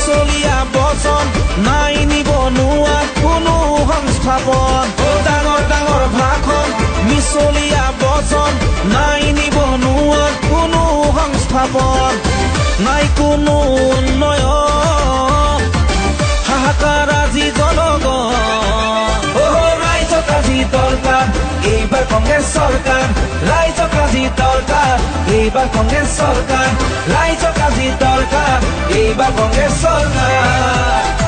মিছলীয়া বচন নাই নিবনুৱা কোনো সংস্থাপন ডাঙৰ ডাঙৰ ভাষণ মিছলীয়া বচন নাই নিবনুৱা কোনো সংস্থাপন নাই কোনো উন্নয়ন হাহাকাৰ আজি জনগণ ৰাইজক আজি দৰকাৰ এইবাৰ কংগ্ৰেছ চৰকাৰ ৰাইজক আজি দৰকাৰ এইবাৰ কংগ্ৰেছ চৰকাৰ ৰাইজক আজি দৰকাৰ এইবাৰ কংগ্ৰেছ চৰকাৰ